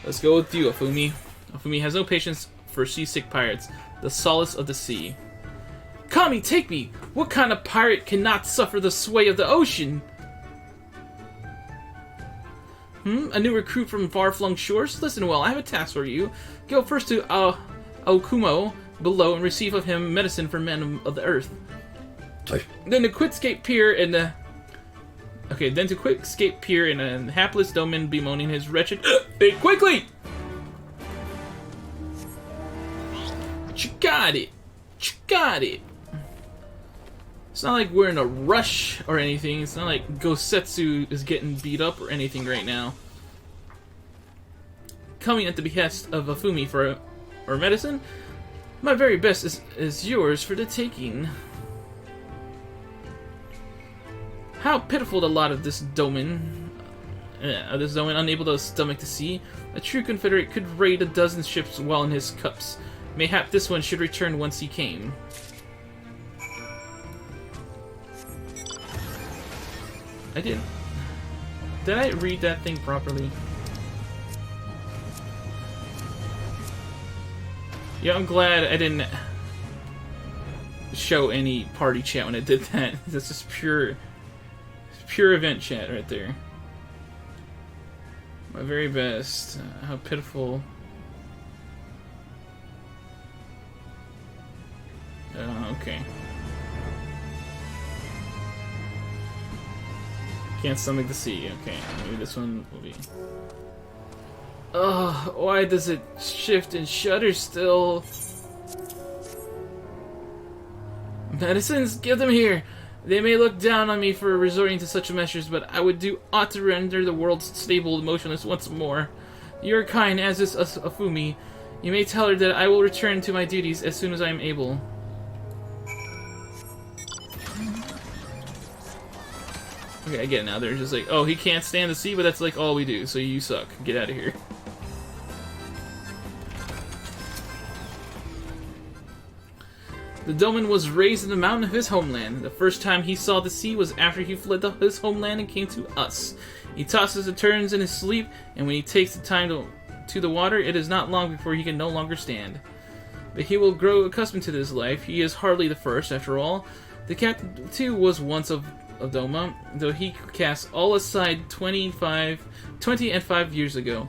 Let's go with you, Afumi. Afumi has no patience for seasick pirates, the solace of the sea. Kami, take me! What kind of pirate cannot suffer the sway of the ocean? A new recruit from far-flung shores? Listen well, I have a task for you. Go first to Okumo below and receive of him medicine for men of the earth. Then to Quitscape Pier in the... Okay, then to Quitscape Pier in a hapless domain bemoaning his wretched fate quickly! You got it! You got it! It's not like we're in a rush or anything. It's not like Gosetsu is getting beat up or anything right now. Coming at the behest of Afumi for medicine, my very best is yours for the taking. How pitiful the lot of this domain, unable to stomach the sea. A true confederate could raid a dozen ships while in his cups. Mayhap this one should return once he came. Did I read that thing properly? Yeah, I'm glad I didn't show any party chat when I did that. That's just pure event chat right there. My very best. How pitiful. Okay. Can't stomach the sea. Okay, maybe this one will be... Ugh, why does it shift and shudder still? Medicines, give them here! They may look down on me for resorting to such measures, but I would do aught to render the world stable and motionless once more. You are kind, as is Afumi. You may tell her that I will return to my duties as soon as I am able. Okay, I get it now. They're just like, oh, he can't stand the sea, but that's like all we do, so you suck. Get out of here. The Doman was raised in the mountain of his homeland. The first time he saw the sea was after he fled his homeland and came to us. He tosses and turns in his sleep, and when he takes the time to the water, it is not long before he can no longer stand. But he will grow accustomed to this life. He is hardly the first, after all. The captain, too, was once of Doma, though he cast all aside 20 and 5 years ago,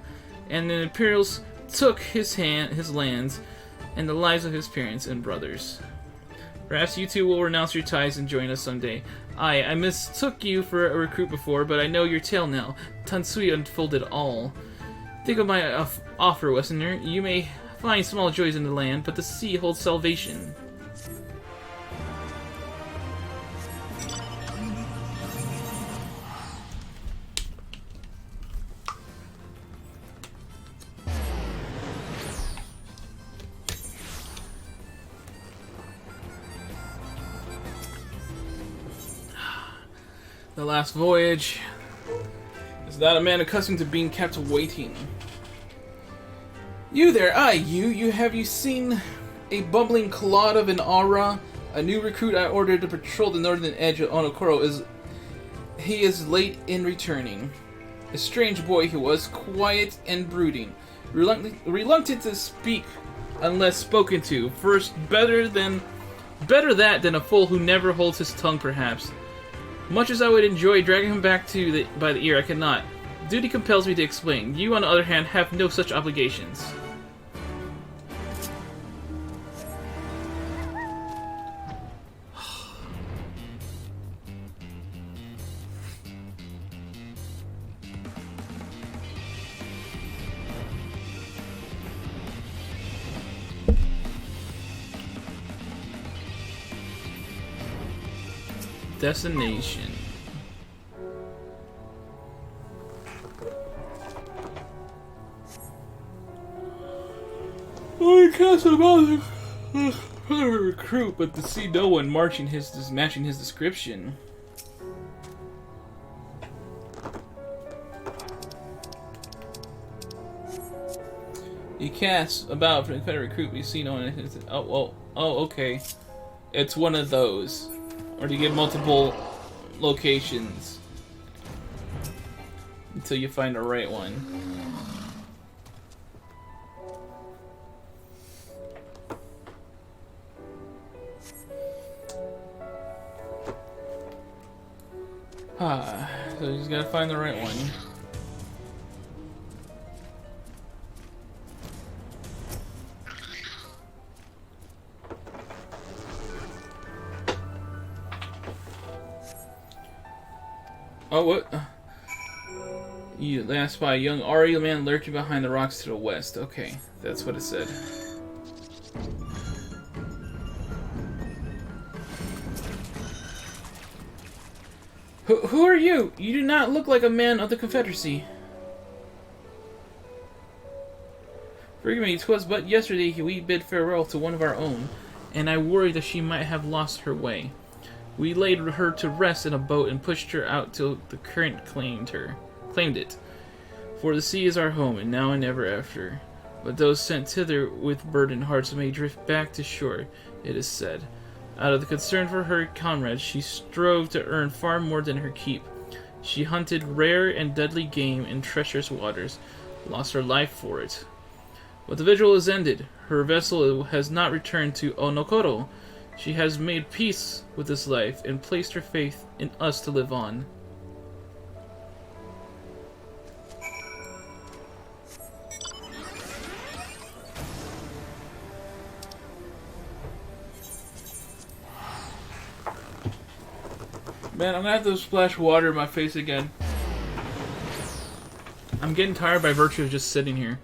and the Imperials took his lands and the lives of his parents and brothers. Perhaps you two will renounce your ties and join us someday. I mistook you for a recruit before, but I know your tale now. Tansui unfolded all. Think of my offer, Westerner. You may find small joys in the land, but the sea holds salvation. The last voyage is not a man accustomed to being kept waiting. You there, have you seen a bumbling clod of an aura? A new recruit I ordered to patrol the northern edge of Onokoro he is late in returning. A strange boy he was, quiet and brooding, reluctant to speak unless spoken to. First, better that than a fool who never holds his tongue, perhaps. Much as I would enjoy dragging him back by the ear, I cannot. Duty compels me to explain. You, on the other hand, have no such obligations. Destination. I cast about a recruit, but to see no one matching his description. You cast about for the Confederate recruit, but you see no one. Oh, okay. It's one of those. Or do you get multiple locations until you find the right one? Ah, so you just gotta find the right one. Oh, what? You last by a young Ari man lurking behind the rocks to the west. Okay, that's what it said. Who are you? You do not look like a man of the Confederacy. Forgive me, 'twas but yesterday we bid farewell to one of our own, and I worried that she might have lost her way. We laid her to rest in a boat and pushed her out till the current claimed it. For the sea is our home, and now and ever after. But those sent thither with burdened hearts may drift back to shore, it is said. Out of the concern for her comrades, she strove to earn far more than her keep. She hunted rare and deadly game in treacherous waters, lost her life for it. But the vigil is ended. Her vessel has not returned to Onokoro. She has made peace with this life and placed her faith in us to live on. Man, I'm gonna have to splash water in my face again. I'm getting tired by virtue of just sitting here.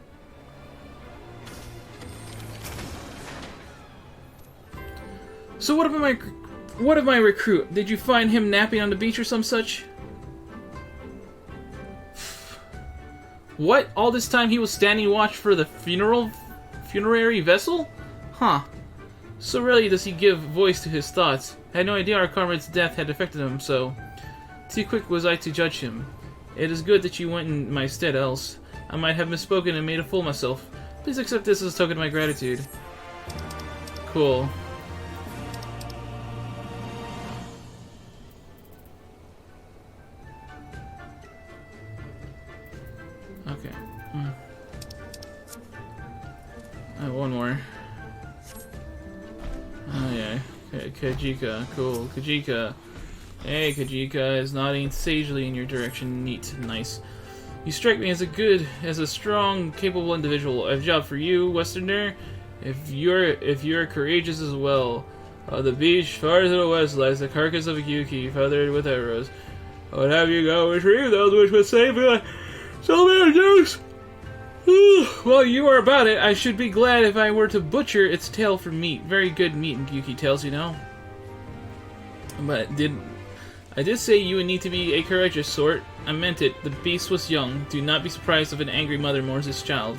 So what of my recruit? Did you find him napping on the beach or some such? What? All this time he was standing watch for the funerary vessel? Huh. So rarely does he give voice to his thoughts. I had no idea our comrade's death had affected him, so... Too quick was I to judge him. It is good that you went in my stead, else I might have misspoken and made a fool of myself. Please accept this as a token of my gratitude. Cool. Okay. One more. Oh yeah. Kajika, cool. Kajika. Hey, Kajika is nodding sagely in your direction. Neat, nice. You strike me as a strong, capable individual. I have a job for you, Westerner. If you're courageous as well. On the beach, far to the west, lies the carcass of a Yuki, feathered with arrows. I would have you go retrieve those which would save so many Jews. Well, you are about it. I should be glad if I were to butcher its tail for meat. Very good meat in Yuki tails, you know. But I did say you would need to be a courageous sort. I meant it. The beast was young. Do not be surprised if an angry mother mourns his child.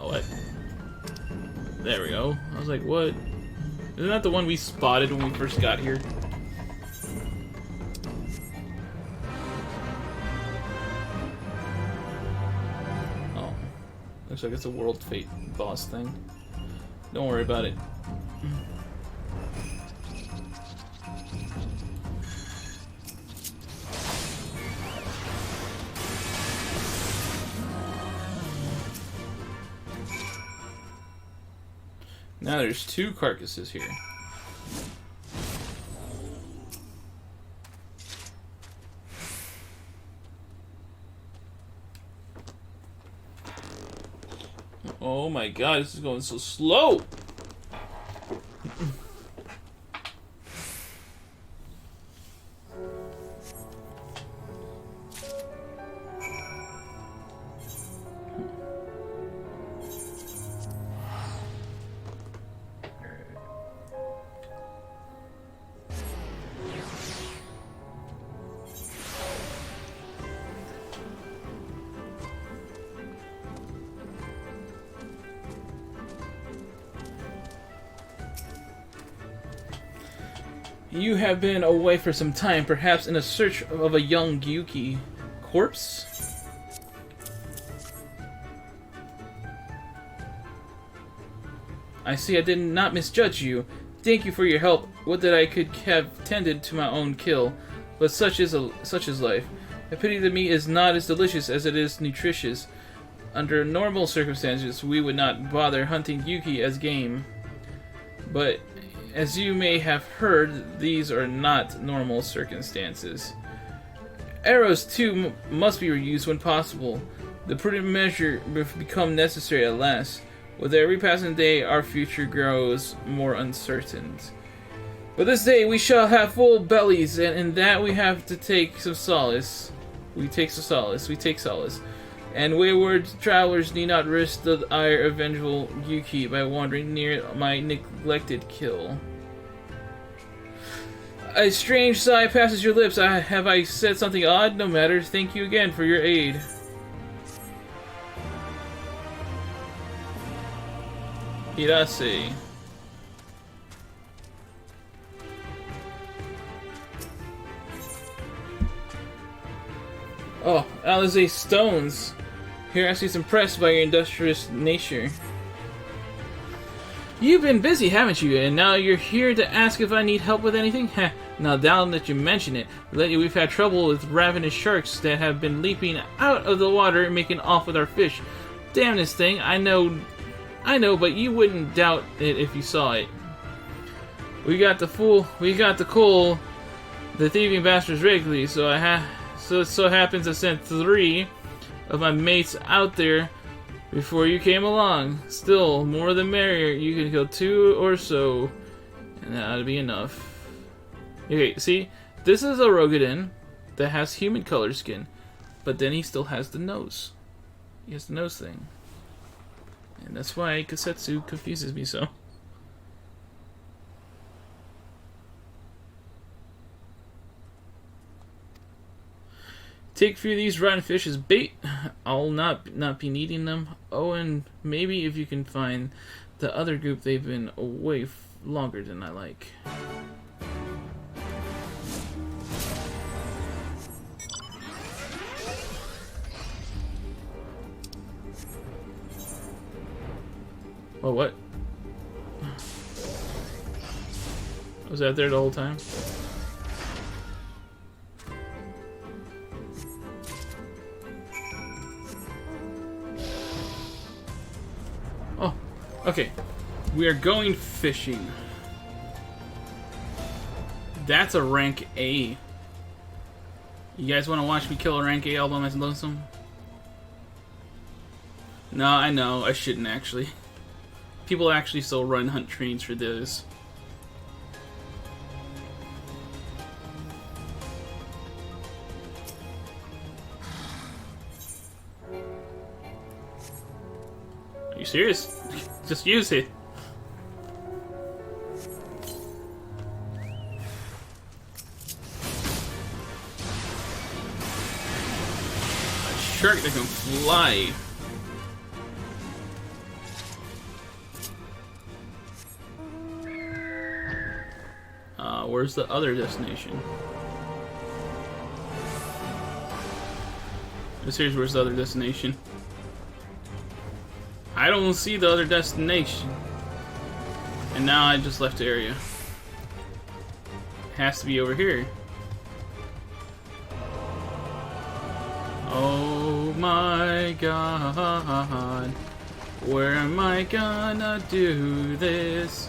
What? There we go. I was like, what? Isn't that the one we spotted when we first got here? Looks like it's a World Fate boss thing. Don't worry about it. Now there's two carcasses here. Oh my god, this is going so slow! You have been away for some time, perhaps in a search of a young Gyuki corpse? I see I did not misjudge you. Thank you for your help. Would that I could have tended to my own kill, but such is life. I pity the meat is not as delicious as it is nutritious. Under normal circumstances, we would not bother hunting Gyuki as game. But As you may have heard, these are not normal circumstances. Arrows, too, must be reused when possible. The prudent measure will become necessary at last. With every passing day, our future grows more uncertain. But this day we shall have full bellies, and in that we have to take some solace. We take solace. And wayward travelers need not risk the ire of vengeful Yuki by wandering near my neglected kill. A strange sigh passes your lips. Have I said something odd? No matter. Thank you again for your aid. Hirase. Oh, Alize stones. Hirase's impressed by your industrious nature. You've been busy, haven't you? And now you're here to ask if I need help with anything? Heh, now down that you mention it. Lately we've had trouble with ravenous sharks that have been leaping out of the water and making off with our fish. Damn this thing, I know, but you wouldn't doubt it if you saw it. We got the coal, the thieving bastards regularly, so it so happens I sent 3 of my mates out there before you came along. Still, more the merrier. You can kill 2 or so, and that ought to be enough. Okay, see, this is a Rogadin that has human color skin, but then he still has the nose. He has the nose thing. And that's why Gosetsu confuses me so. Take a few of these rotten fish as bait. I'll not be needing them. Oh, and maybe if you can find the other group, they've been away longer than I like. Oh, what? Was that there the whole time? Oh, okay. We are going fishing. That's a rank A. You guys want to watch me kill a rank A all by myself lonesome? No, I know. I shouldn't actually. People actually still run hunt trains for this. Are you serious? Just use it. A shark that can fly. Where's the other destination? Just here's where's the other destination. I don't see the other destination. And now I just left the area. It has to be over here. Oh my god. Where am I gonna do this?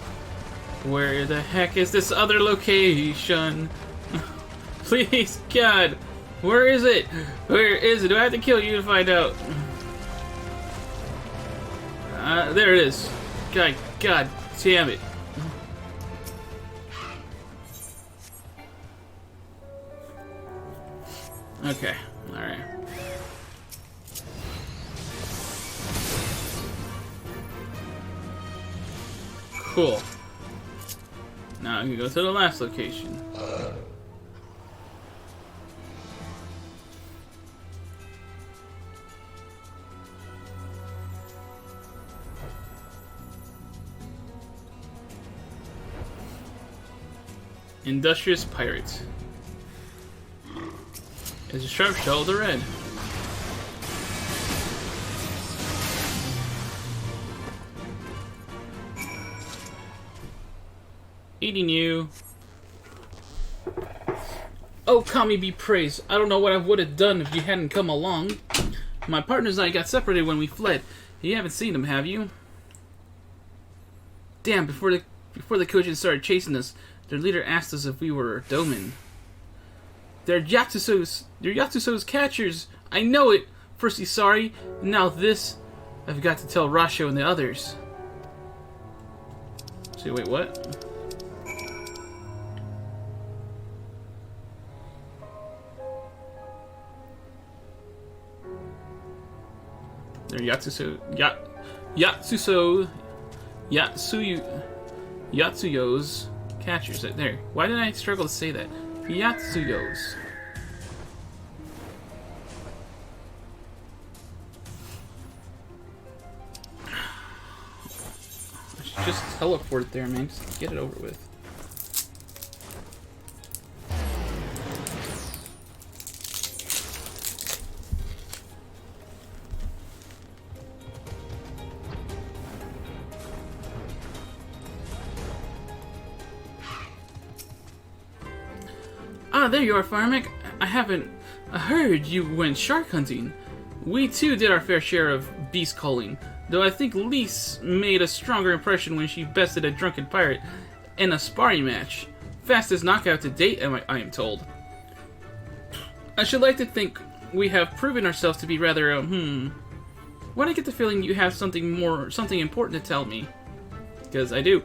Where the heck is this other location? Please, God. Where is it? Where is it? Do I have to kill you to find out? There it is. God damn it. Okay, alright. Cool. Now I can go to the last location. Industrious Pirates. Is a sharp shell of the red. Eating you. Oh, Kami be praised. I don't know what I would have done if you hadn't come along. My partners and I got separated when we fled. You haven't seen them, have you? Damn, before Before the Kojin started chasing us, their leader asked us if we were Domin. They're Yatsuso's catchers! I know it! First he's sorry, and now this. I've got to tell Rasho and the others. See, wait, what? They're Yatsuyo's catchers. There. Why did I struggle to say that? Yatsuyo's. I should just teleport there, man. Just get it over with. Ah, there you are, Firemac. I haven't heard you went shark hunting. We too did our fair share of beast calling, though I think Lise made a stronger impression when she bested a drunken pirate in a sparring match. Fastest knockout to date, I am told. I should like to think we have proven ourselves to be rather, Why do I get the feeling you have something important to tell me? Because I do.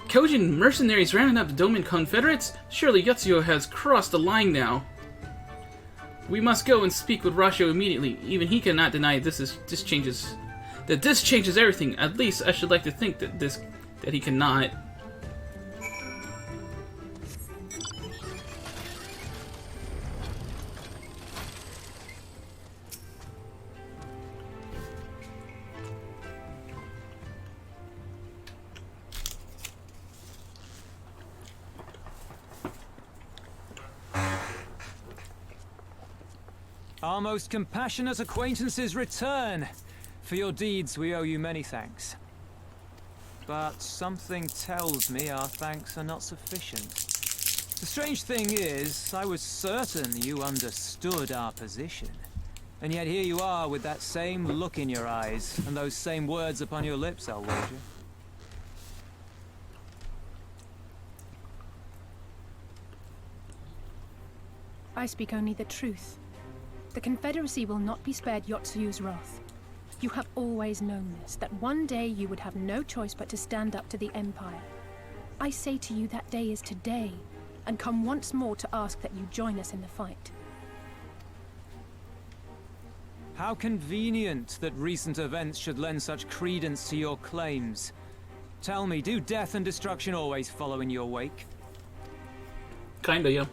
Kojin mercenaries rounding up the Domin Confederates? Surely Yatsuyo has crossed the line now. We must go and speak with Rasho immediately. Even he cannot deny this changes everything. At least I should like to think that he cannot. Our most compassionate acquaintances return. For your deeds, we owe you many thanks. But something tells me our thanks are not sufficient. The strange thing is, I was certain you understood our position. And yet here you are with that same look in your eyes, and those same words upon your lips, I'll wager. I speak only the truth. The Confederacy will not be spared Yotsuyo's wrath. You have always known this, that one day you would have no choice but to stand up to the Empire. I say to you that day is today, and come once more to ask that you join us in the fight. How convenient that recent events should lend such credence to your claims. Tell me, do death and destruction always follow in your wake? Kinda, yeah.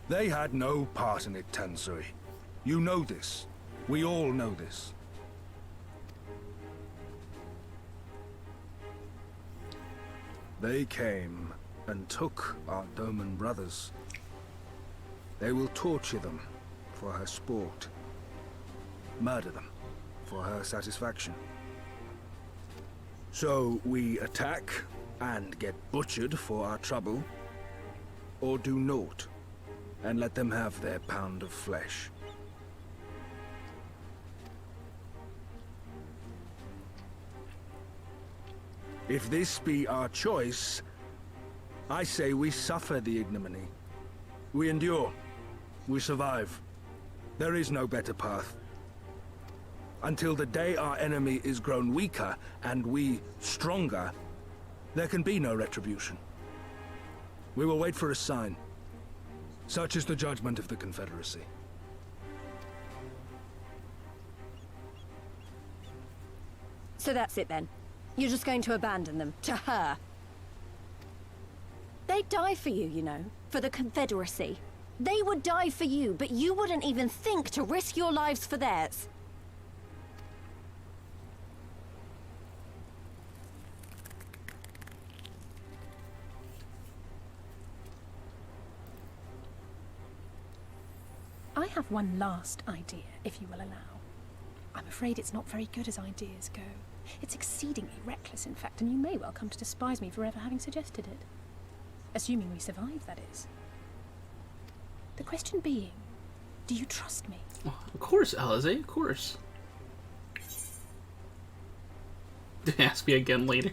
They had no part in it, Tansui. You know this. We all know this. They came and took our Doman brothers. They will torture them for her sport. Murder them for her satisfaction. So we attack and get butchered for our trouble, or do naught and let them have their pound of flesh. If this be our choice, I say we suffer the ignominy. We endure. We survive. There is no better path. Until the day our enemy is grown weaker and we stronger, there can be no retribution. We will wait for a sign. Such is the judgment of the Confederacy. So that's it then. You're just going to abandon them to her. They'd die for you, you know, for the Confederacy. They would die for you, but you wouldn't even think to risk your lives for theirs. I have one last idea, if you will allow. I'm afraid it's not very good as ideas go. It's exceedingly reckless, in fact, and you may well come to despise me for ever having suggested it. Assuming we survive, that is. The question being, do you trust me? Oh, of course, Alize, of course. Ask me again later.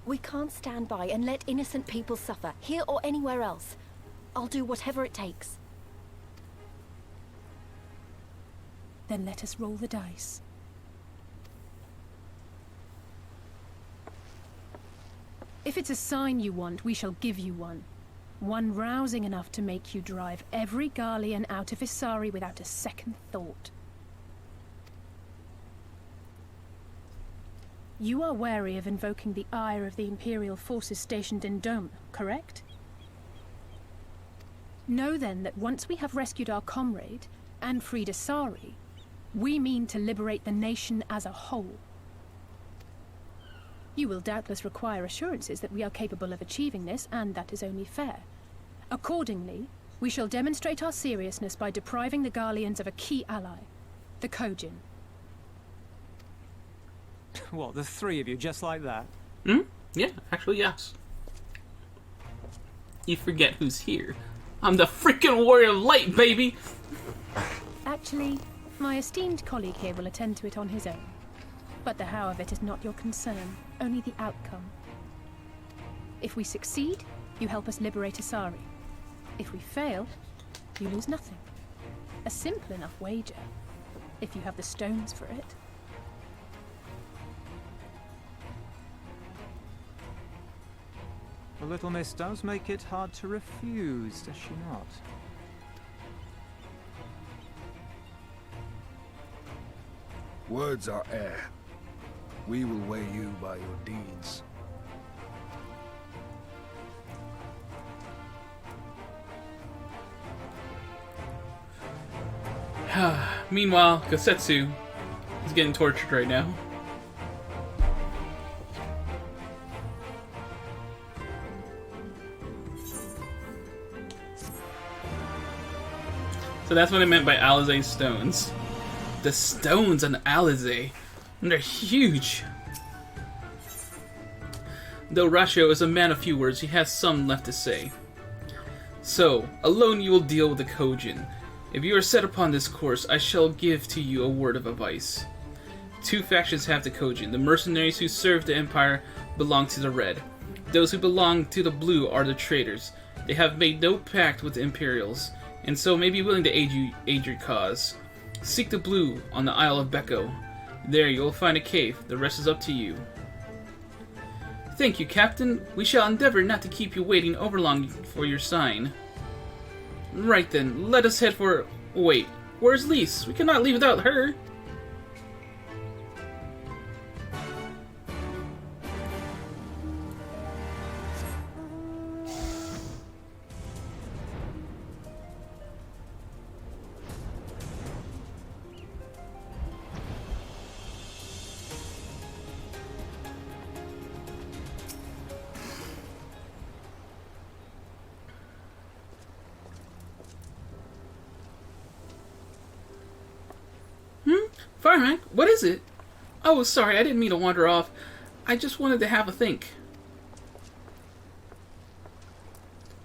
We can't stand by and let innocent people suffer, here or anywhere else. I'll do whatever it takes. Then let us roll the dice. If it's a sign you want, we shall give you one. One rousing enough to make you drive every Garlean out of Isari without a second thought. You are wary of invoking the ire of the Imperial forces stationed in Dome, correct? Know then that once we have rescued our comrade, and freed Isari, we mean to liberate the nation as a whole. You will doubtless require assurances that we are capable of achieving this, and that is only fair. Accordingly, we shall demonstrate our seriousness by depriving the Garleans of a key ally, the Kojin. What, the three of you, just like that? Hmm? Yeah, actually, yes. You forget who's here. I'm the freaking Warrior of Light, baby! Actually, my esteemed colleague here will attend to it on his own. But the how of it is not your concern, only the outcome. If we succeed, you help us liberate Isari. If we fail, you lose nothing. A simple enough wager, if you have the stones for it. The little miss does make it hard to refuse, does she not? Words are air. We will weigh you by your deeds. Meanwhile, Gosetsu is getting tortured right now. So that's what I meant by Alizé's stones. The stones on Alizé. They're huge. Though Ratio is a man of few words, he has some left to say. So, alone you will deal with the Kojin. If you are set upon this course, I shall give to you a word of advice. Two factions have the Kojin. The mercenaries who serve the Empire belong to the Red. Those who belong to the Blue are the traitors. They have made no pact with the Imperials, and so may be willing to aid your cause. Seek the Blue on the Isle of Becco. There you will find a cave. The rest is up to you. Thank you, Captain. We shall endeavor not to keep you waiting overlong for your sign. Right then, let us head for... Wait, where's Lise? We cannot leave without her. Firemac, what is it? Oh, sorry, I didn't mean to wander off. I just wanted to have a think.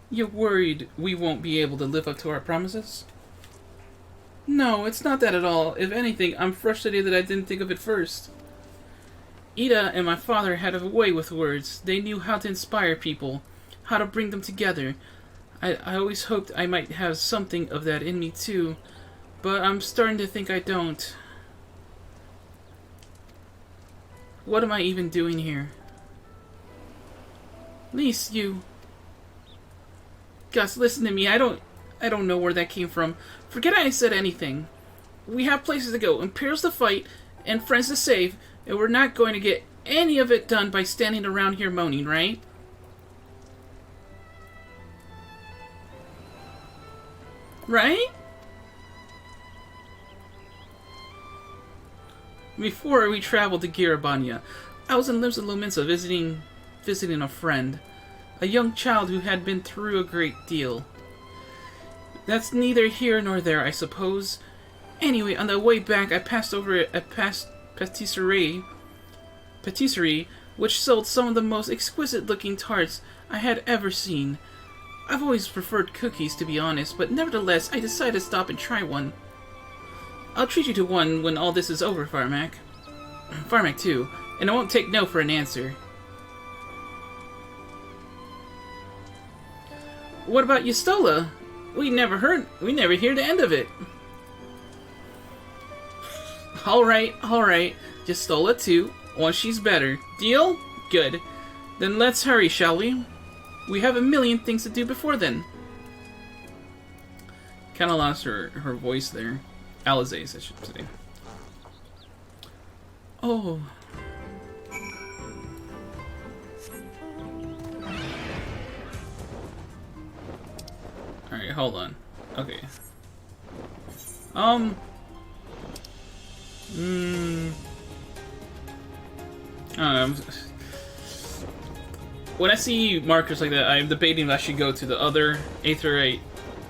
You're worried we won't be able to live up to our promises? No, it's not that at all. If anything, I'm frustrated that I didn't think of it first. Ida and my father had a way with words. They knew how to inspire people, how to bring them together. I always hoped I might have something of that in me too, but I'm starting to think I don't. What am I even doing here? Lise, you... Gus, listen to me. I don't know where that came from. Forget I said anything. We have places to go, Imperials to fight, and friends to save, and we're not going to get any of it done by standing around here moaning, right? Right? Before we traveled to Girabania, I was in Limbs of Lumensa visiting a friend. A young child who had been through a great deal. That's neither here nor there, I suppose. Anyway, on the way back, I passed over a patisserie, which sold some of the most exquisite-looking tarts I had ever seen. I've always preferred cookies, to be honest, but nevertheless, I decided to stop and try one. I'll treat you to one when all this is over, Firemac. Firemac too, and I won't take no for an answer. What about Yustola? We never hear the end of it. Alright. Yustola too, once she's better. Deal? Good. Then let's hurry, shall we? We have a million things to do before then. Kinda lost her voice there. Alizae's, I should say. Oh. Alright, hold on. Okay. I don't know. When I see markers like that, I'm debating if I should go to the other Aetherite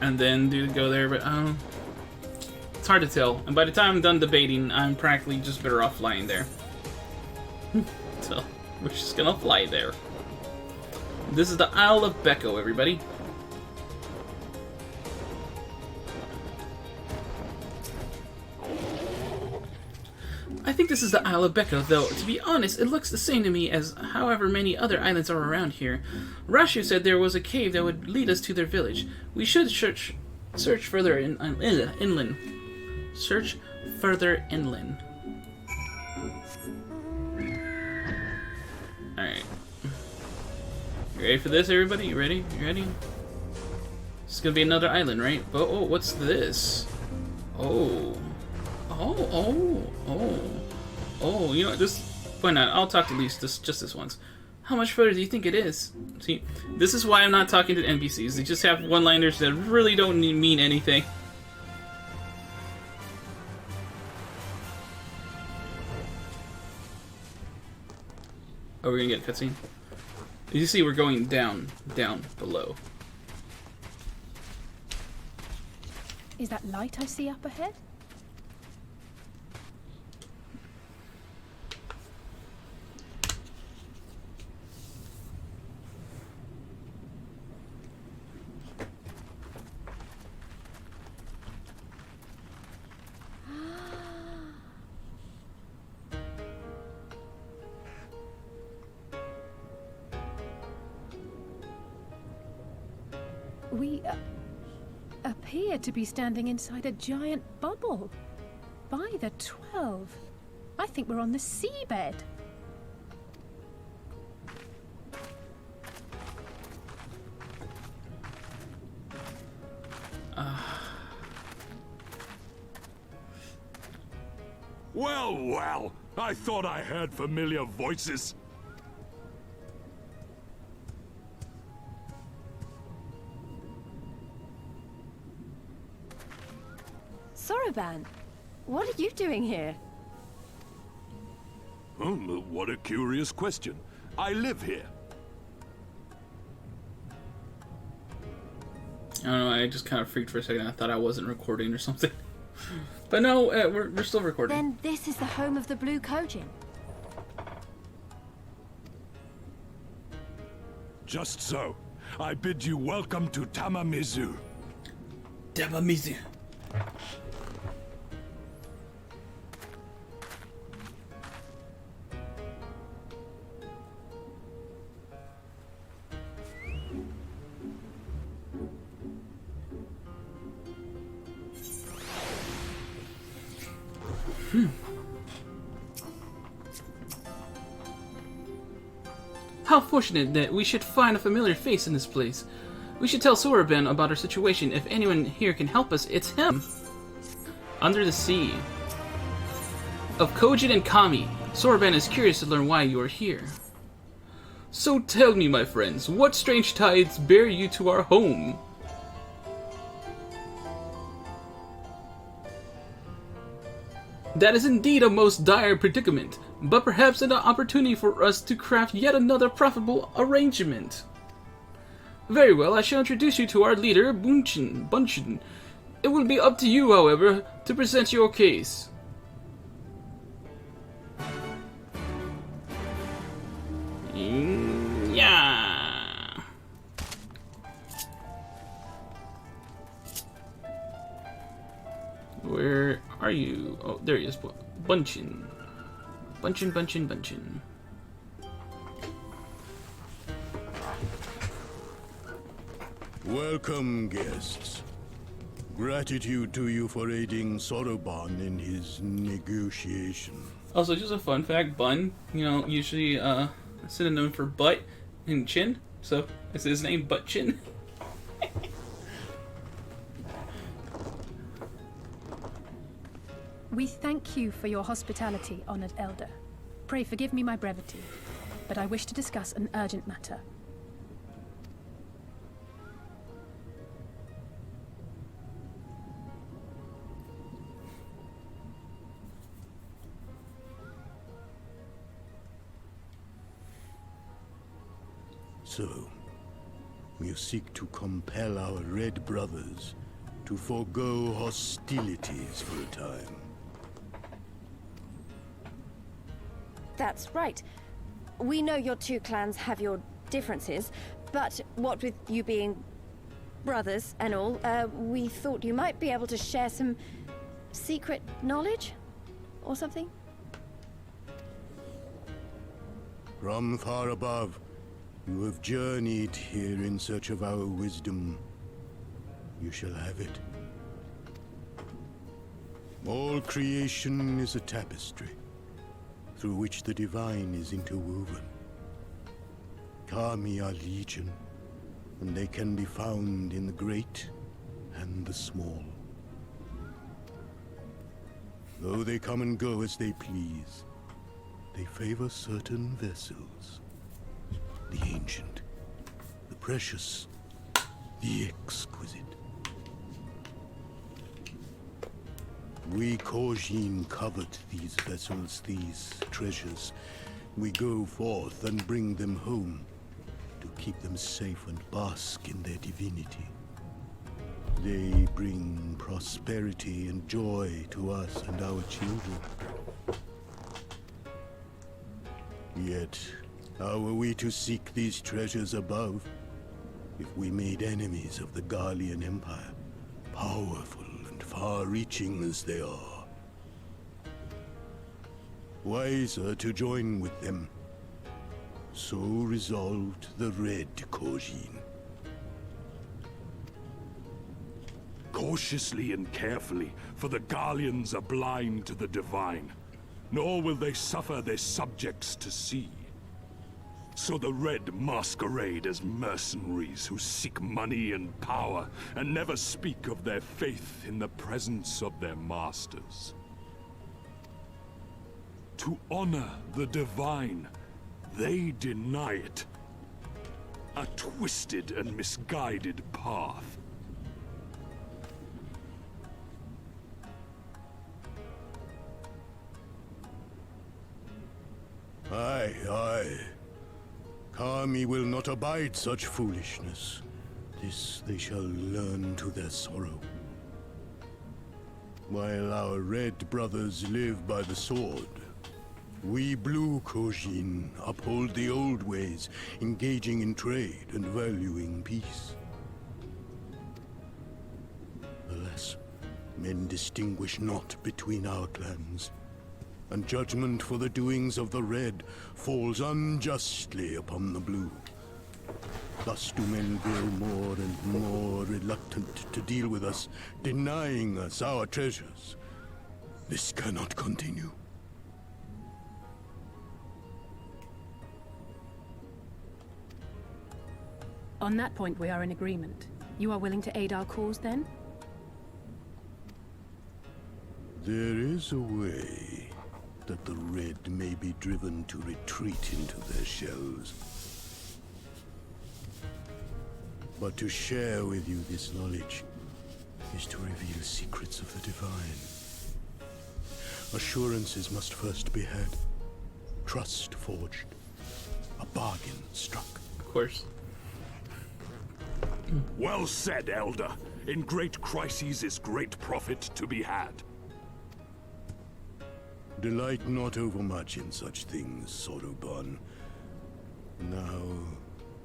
and then go there, but it's hard to tell. And by the time I'm done debating, I'm practically just better off flying there. So, we're just gonna fly there. This is the Isle of Becco, everybody. I think this is the Isle of Becco, though, to be honest, it looks the same to me as however many other islands are around here. Rashu said there was a cave that would lead us to their village. We should search further inland. Search further inland. Alright. You ready for this, everybody? You ready? You ready? It's gonna be another island, right? Oh, what's this? Oh, you know what, why not? I'll talk to Lise just this once. How much further do you think it is? See, this is why I'm not talking to NPCs. They just have one-liners that really don't mean anything. Oh, we're gonna get a cutscene? As you see, we're going down below. Is that light I see up ahead? We appear to be standing inside a giant bubble. By the 12. I think we're on the seabed. Well, I thought I heard familiar voices. Soroban, what are you doing here? What a curious question. I live here. I don't know, I just kind of freaked for a second. I thought I wasn't recording or something. But no, we're still recording. Then this is the home of the Blue Kojin. Just so. I bid you welcome to Tamamizu. Tamamizu. How fortunate that we should find a familiar face in this place. We should tell Soroban about our situation. If anyone here can help us, it's him. Under the Sea. Of Kojin and Kami, Soroban is curious to learn why you are here. So tell me, my friends, what strange tides bear you to our home? That is indeed a most dire predicament, but perhaps an opportunity for us to craft yet another profitable arrangement. Very well, I shall introduce you to our leader, Bunchen. It will be up to you, however, to present your case. Yeah. Where are you? there he is. Bunchin. Bunchin. Welcome, guests. Gratitude to you for aiding Soroban in his negotiation. Also, just a fun fact, bun, usually a synonym for butt and chin. So, is his name Butt Chin? We thank you for your hospitality, honored elder. Pray forgive me my brevity, but I wish to discuss an urgent matter. So, you seek to compel our Red Brothers to forego hostilities for a time. That's right. We know your two clans have your differences, but what with you being brothers and all, we thought you might be able to share some secret knowledge or something? From far above, you have journeyed here in search of our wisdom. You shall have it. All creation is a tapestry, through which the divine is interwoven. Kami are legion, and they can be found in the great and the small. Though they come and go as they please, they favor certain vessels. The ancient, the precious, the exquisite. We Kojin covet these vessels, these treasures. We go forth and bring them home to keep them safe and bask in their divinity. They bring prosperity and joy to us and our children. Yet, how are we to seek these treasures above if we made enemies of the Garlean Empire, powerful and far-reaching as they are? Wiser to join with them. So resolved the Red Kojin. Cautiously and carefully, for the Garleans are blind to the divine, nor will they suffer their subjects to see. So the Red masquerade as mercenaries who seek money and power, and never speak of their faith in the presence of their masters. To honor the divine, they deny it. A twisted and misguided path. Aye, aye. Kami will not abide such foolishness. This they shall learn to their sorrow. While our Red Brothers live by the sword, we Blue Kojin uphold the old ways, engaging in trade and valuing peace. Alas, men distinguish not between our clans, and judgment for the doings of the Red falls unjustly upon the Blue. Thus do men grow more and more reluctant to deal with us, denying us our treasures. This cannot continue. On that point, we are in agreement. You are willing to aid our cause, then? There is a way that the Red may be driven to retreat into their shells. But to share with you this knowledge is to reveal secrets of the divine. Assurances must first be had, trust forged, a bargain struck. Of course. Well said, Elder. In great crises is great profit to be had. Delight not overmuch in such things, Soroban. Now,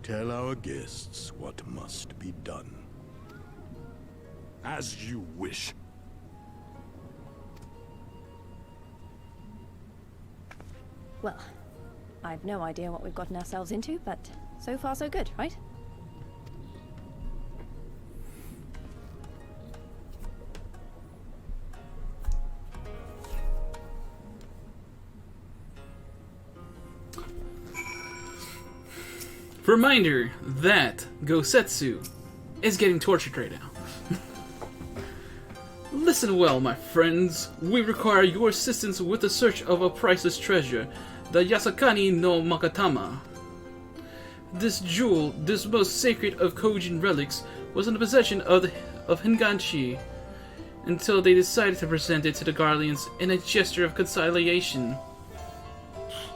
tell our guests what must be done. As you wish. Well, I've no idea what we've gotten ourselves into, but so far so good, right? Reminder that Gosetsu is getting tortured right now. Listen well, my friends. We require your assistance with the search of a priceless treasure, the Yasakani no Makatama. This jewel, this most sacred of Kojin relics, was in the possession of Hinganshi until they decided to present it to the Guardians in a gesture of conciliation.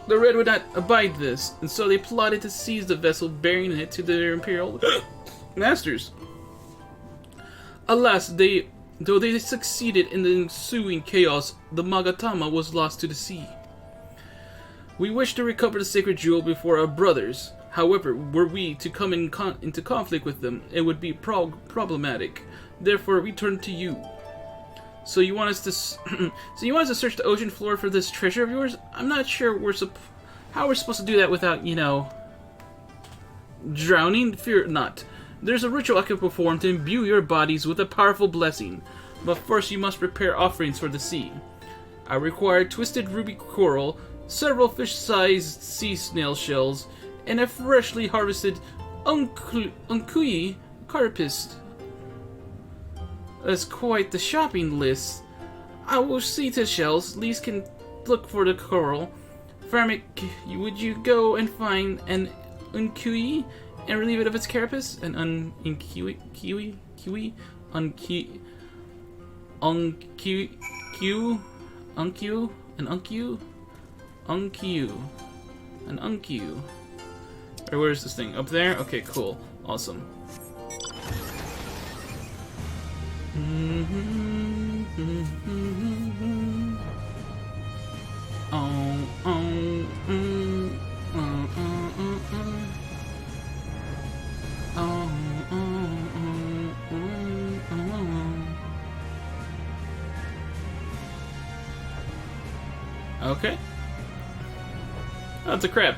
The Red would not abide this, and so they plotted to seize the vessel, bearing it to their imperial masters. Alas, though they succeeded in the ensuing chaos, the Magatama was lost to the sea. We wish to recover the sacred jewel before our brothers. However, were we to come into conflict with them, it would be problematic. Therefore, we turn to you. So you want us to search the ocean floor for this treasure of yours? I'm not sure how we're supposed to do that without, drowning. Fear not. There's a ritual I can perform to imbue your bodies with a powerful blessing. But first you must prepare offerings for the sea. I require twisted ruby coral, several fish-sized sea snail shells, and a freshly harvested unkui carapace. That's quite the shopping list. I will see to shells. Lise can look for the coral. Firemac, would you go and find an unkui and relieve it of its carapace? An unkui, Or where's this thing? Up there? Okay, cool. Awesome. Okay. Oh, it's a crab.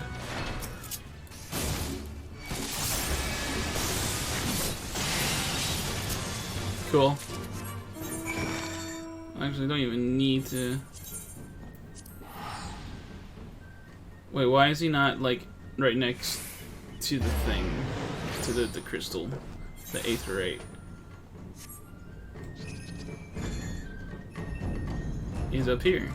Cool. Actually, don't even need to. Wait, why is he not like right next to the thing, to the crystal, the aetherite? He's up here.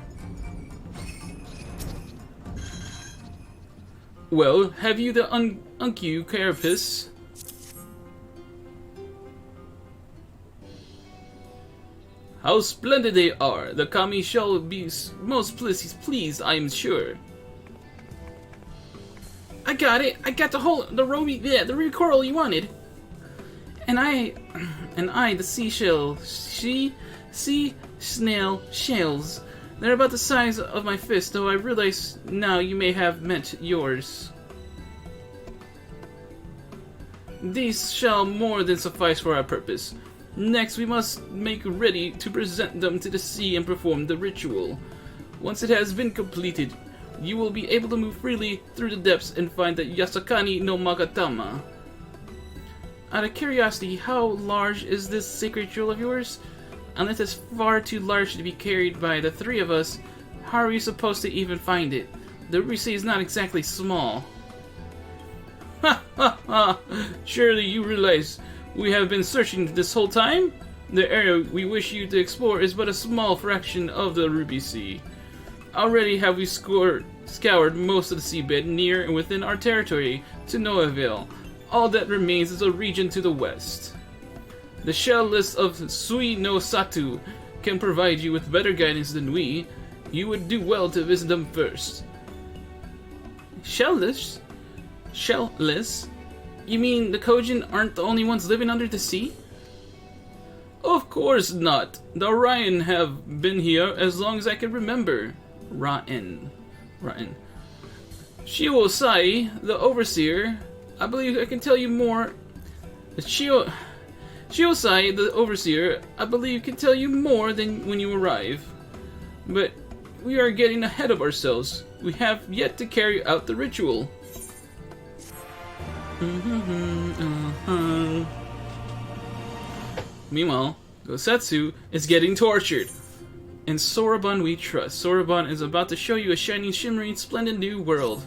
Well, have you the Unkyu carapace? How splendid they are! The kami shall be most pleased, I am sure. I got it! I got the ruby coral you wanted! And I, the sea snail shells. They're about the size of my fist, though I realize now you may have meant yours. These shall more than suffice for our purpose. Next, we must make ready to present them to the sea and perform the ritual. Once it has been completed, you will be able to move freely through the depths and find the Yasakani no Magatama. Out of curiosity, how large is this sacred jewel of yours? Unless it's far too large to be carried by the three of us, how are we supposed to even find it? The ruby sea is not exactly small. Ha ha ha! Surely you realize we have been searching this whole time? The area we wish you to explore is but a small fraction of the Ruby Sea. Already have we scoured most of the seabed near and within our territory to no avail. All that remains is a region to the west. The shell list of Sui no Satu can provide you with better guidance than we. You would do well to visit them first. Shellless? Shellless? You mean the Kojin aren't the only ones living under the sea? Of course not. The Orion have been here as long as I can remember. Rotten. Shiosai, the overseer, I believe I can tell you more. Shiosai, the overseer, I believe can tell you more than when you arrive. But We are getting ahead of ourselves. We have yet to carry out the ritual. Meanwhile, Gosetsu is getting tortured. In Soraban we trust. Soraban is about to show you a shining, shimmering, splendid new world.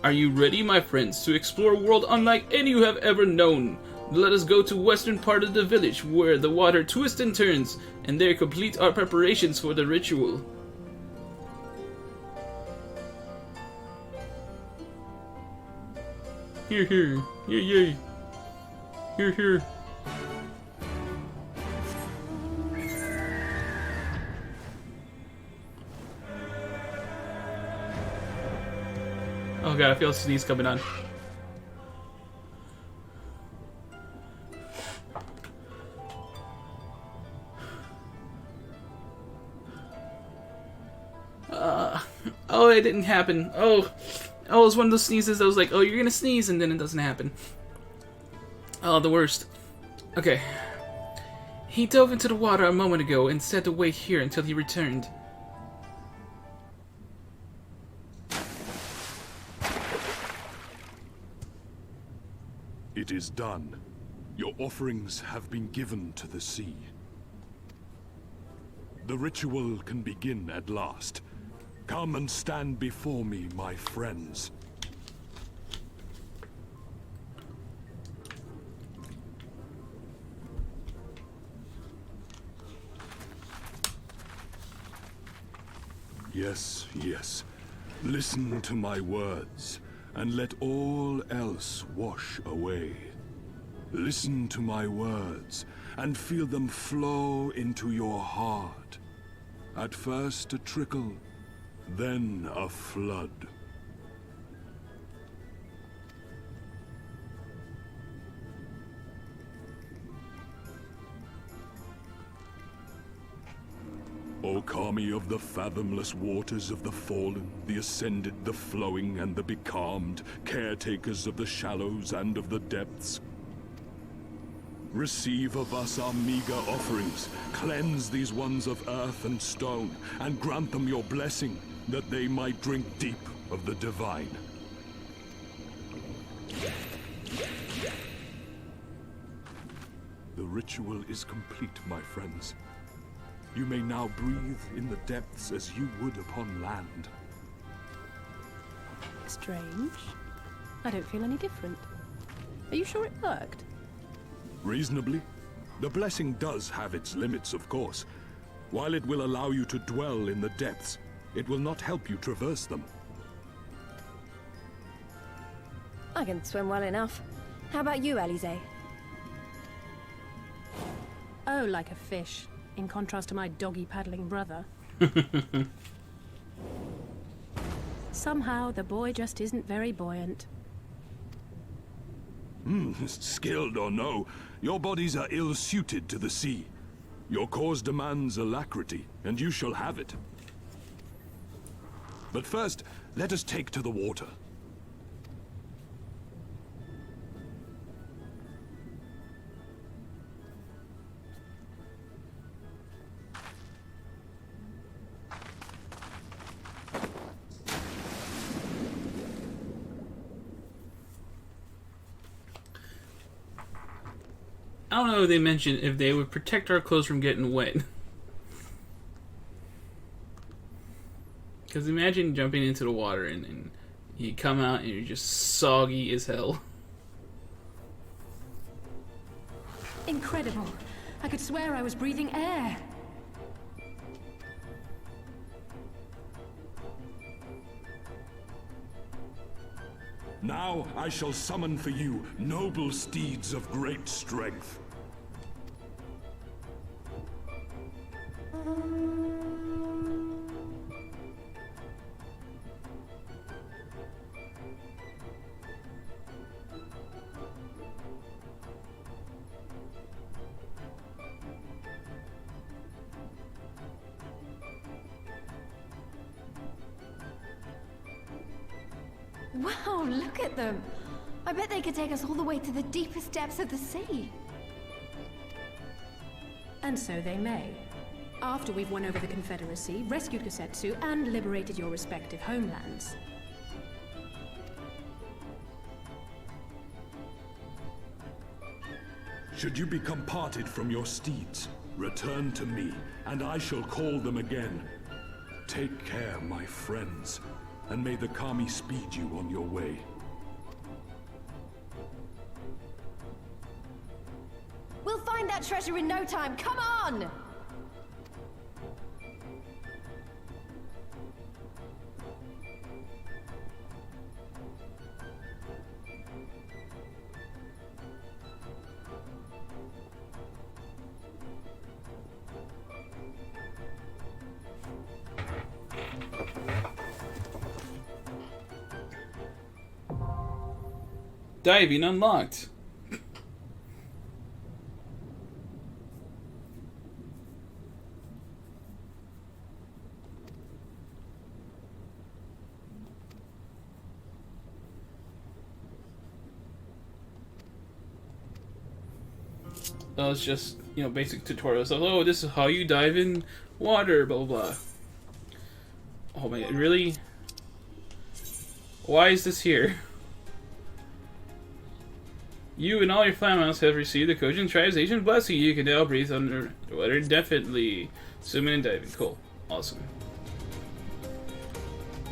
Are you ready, my friends, to explore a world unlike any you have ever known? Let us go to western part of the village, where the water twists and turns, and there complete our preparations for the ritual. Here, here, yay, yay. Here, here. Oh god, I feel a sneeze coming on. Oh, it didn't happen. Oh, it was one of those sneezes that was like, oh, you're gonna sneeze, and then it doesn't happen. Oh, the worst. Okay. He dove into the water a moment ago and said to wait here until he returned. It is done. Your offerings have been given to the sea. The ritual can begin at last. Come and stand before me, my friends. Yes, yes. Listen to my words, and let all else wash away. Listen to my words, and feel them flow into your heart. At first a trickle, then a flood. O Kami of the fathomless waters of the fallen, the ascended, the flowing, and the becalmed, caretakers of the shallows and of the depths, receive of us our meager offerings, cleanse these ones of earth and stone, and grant them your blessing, that they might drink deep of the divine. The ritual is complete, my friends. You may now breathe in the depths as you would upon land. Strange. I don't feel any different. Are you sure it worked? Reasonably. The blessing does have its limits, of course. While it will allow you to dwell in the depths, it will not help you traverse them. I can swim well enough. How about you, Alize? Oh, like a fish, in contrast to my doggy-paddling brother. Somehow, the boy just isn't very buoyant. Skilled or no, your bodies are ill-suited to the sea. Your cause demands alacrity, and you shall have it. But first, let us take to the water. I don't know if they mentioned if they would protect our clothes from getting wet. Because imagine jumping into the water and you come out and you're just soggy as hell. Incredible. I could swear I was breathing air. Now I shall summon for you noble steeds of great strength. Wow, look at them! I bet they could take us all the way to the deepest depths of the sea. And so they may. After we've won over the Confederacy, rescued Gosetsu, and liberated your respective homelands. Should you become parted from your steeds, return to me, and I shall call them again. Take care, my friends, and may the Kami speed you on your way. We'll find that treasure in no time. Come on! Diving unlocked. It's just, basic tutorials. Oh, this is how you dive in water, blah, blah, blah. Oh my god, really? Why is this here? You and all your family have received the Kojin tribe's ancient blessing. You can now breathe underwater indefinitely. Swimming and diving. Cool. Awesome.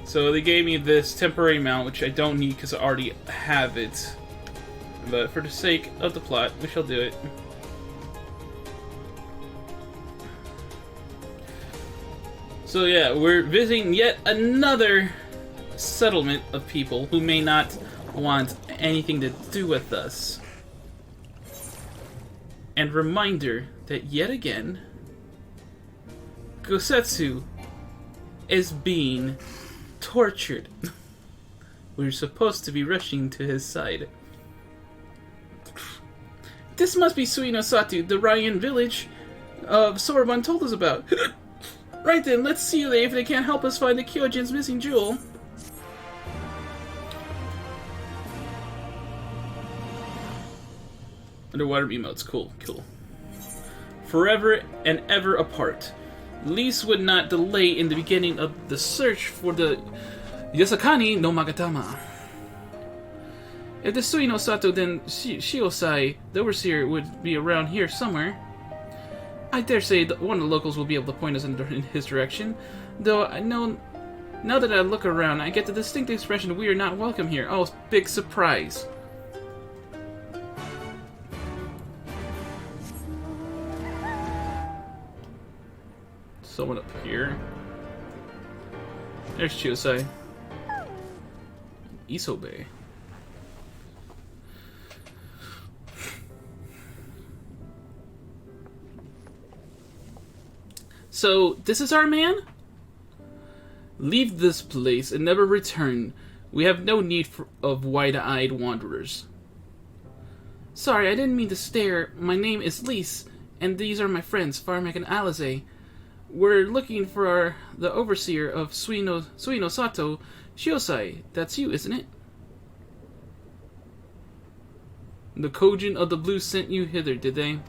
So they gave me this temporary mount, which I don't need because I already have it. But for the sake of the plot, we shall do it. So yeah, we're visiting yet another settlement of people who may not want anything to do with us. And reminder that yet again, Gosetsu is being tortured. We're supposed to be rushing to his side. This must be Suino Satu, the Ryan village Sorbonne told us about. Right then, let's see if they can't help us find the Kyojin's missing jewel. Underwater emotes, cool. Forever and ever apart. Lise would not delay in the beginning of the search for the Yasakani no Magatama. If the Suino Sato, then Shiosai, the overseer, would be around here somewhere. I dare say that one of the locals will be able to point us in his direction. Though I know, now that I look around, I get the distinct expression we are not welcome here. Oh, big surprise. Someone up here. There's Chiosai. Isobe. So, this is our man? Leave this place and never return. We have no need of wide-eyed wanderers. Sorry, I didn't mean to stare. My name is Lise, and these are my friends, Firemac and Alize. We're looking for the overseer of Suino Sato, Shiosai. That's you, isn't it? The Kojin of the Blue sent you hither, did they?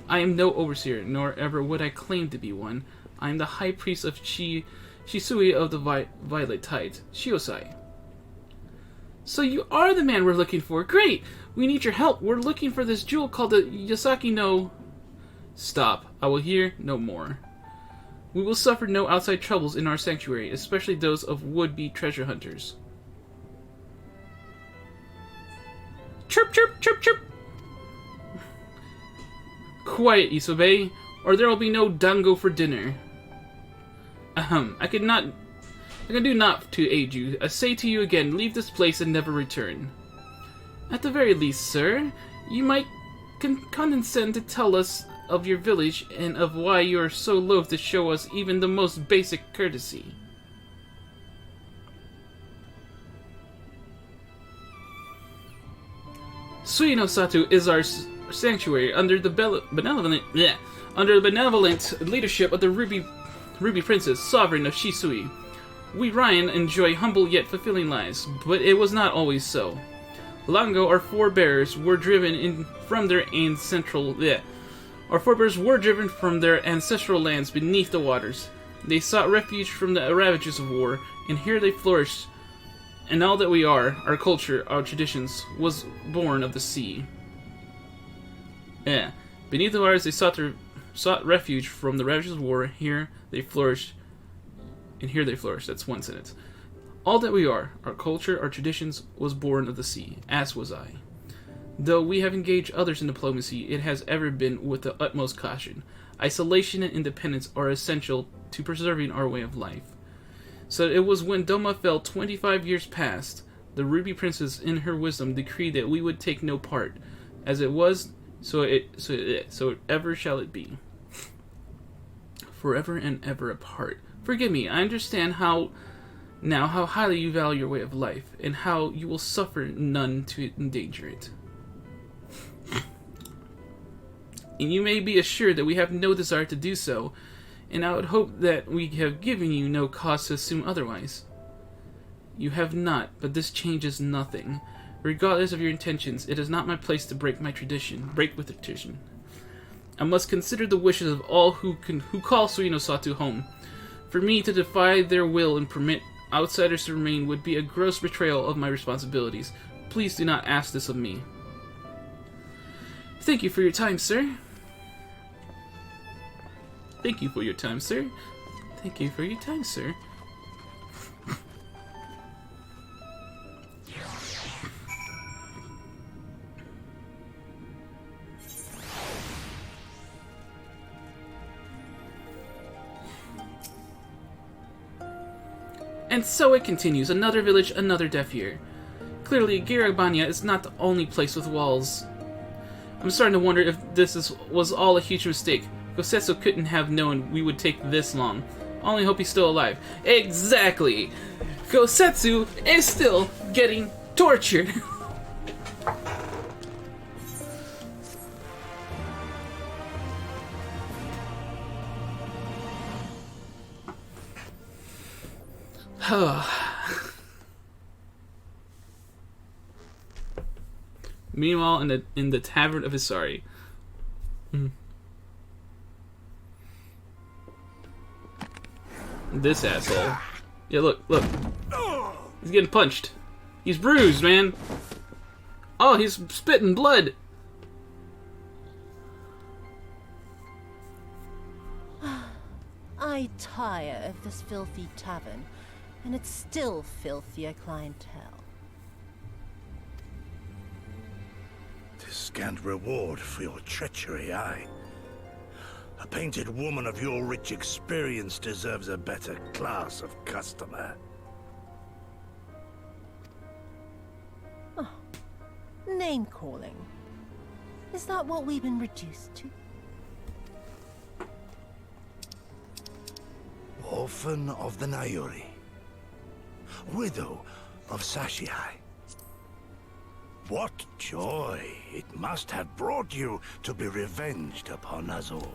I am no overseer, nor ever would I claim to be one. I am the high priest of Shisui of the Violet Tide, Shiosai. So you are the man we're looking for. Great! We need your help. We're looking for this jewel called the Yasaki no... Stop. I will hear no more. We will suffer no outside troubles in our sanctuary, especially those of would-be treasure hunters. Chirp, chirp, chirp, chirp! Quiet, Isobe, or there will be no dango for dinner. I can do naught to aid you. I say to you again, leave this place and never return. At the very least, sir, you might condescend to tell us of your village and of why you are so loath to show us even the most basic courtesy. Suino Satu is our sanctuary under the benevolent leadership of the Ruby Princess, sovereign of Shisui. We Ryan enjoy humble yet fulfilling lives, but it was not always so. Long ago, our forebears were driven in from their Our forebears were driven from their ancestral lands beneath the waters. They sought refuge from the ravages of war, and here they flourished. And all that we are, our culture, our traditions, was born of the sea. Yeah. Beneath the waters they sought refuge from the ravages of war. Here they flourished. And here they flourished. That's one sentence. All that we are, our culture, our traditions, was born of the sea, as was I. Though we have engaged others in diplomacy, it has ever been with the utmost caution. Isolation and independence are essential to preserving our way of life. So it was when Doma fell 25 years past, the Ruby Princess in her wisdom decreed that we would take no part. As it was, so ever shall it be. Forever and ever apart. Forgive me, I understand how highly you value your way of life, and how you will suffer none to endanger it. And you may be assured that we have no desire to do so, and I would hope that we have given you no cause to assume otherwise. You have not, but this changes nothing. Regardless of your intentions, it is not my place to break with the tradition. I must consider the wishes of all who call Suino Satu home. For me to defy their will and permit outsiders to remain would be a gross betrayal of my responsibilities. Please do not ask this of me. Thank you for your time, sir. Thank you for your time, sir. Thank you for your time, sir. And so it continues. Another village, another deaf ear. Clearly, Garabanya is not the only place with walls. I'm starting to wonder if this was all a huge mistake. Gosetsu couldn't have known we would take this long. I only hope he's still alive. Exactly! Gosetsu is still getting tortured! Meanwhile, in the tavern of Isari. This asshole. Yeah, look. He's getting punched. He's bruised, man. Oh, he's spitting blood. I tire of this filthy tavern, and it's still filthier clientele. Tis scant reward for your treachery, aye. A painted woman of your rich experience deserves a better class of customer. Oh, name-calling. Is that what we've been reduced to? Orphan of the Nayori. Widow of Sashihai. What joy it must have brought you to be revenged upon us all.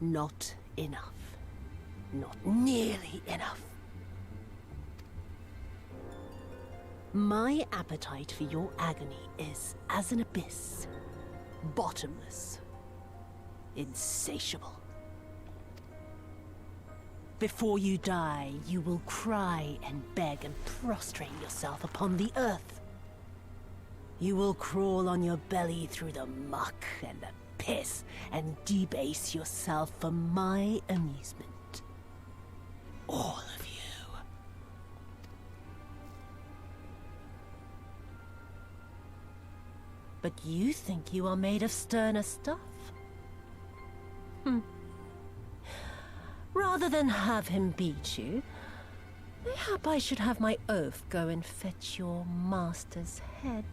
Not enough. Not nearly enough. My appetite for your agony is as an abyss. Bottomless. Insatiable. Before you die, you will cry and beg and prostrate yourself upon the earth. You will crawl on your belly through the muck and the piss and debase yourself for my amusement. All of you. But you think you are made of sterner stuff? Rather than have him beat you, mayhap I should have my oaf go and fetch your master's head.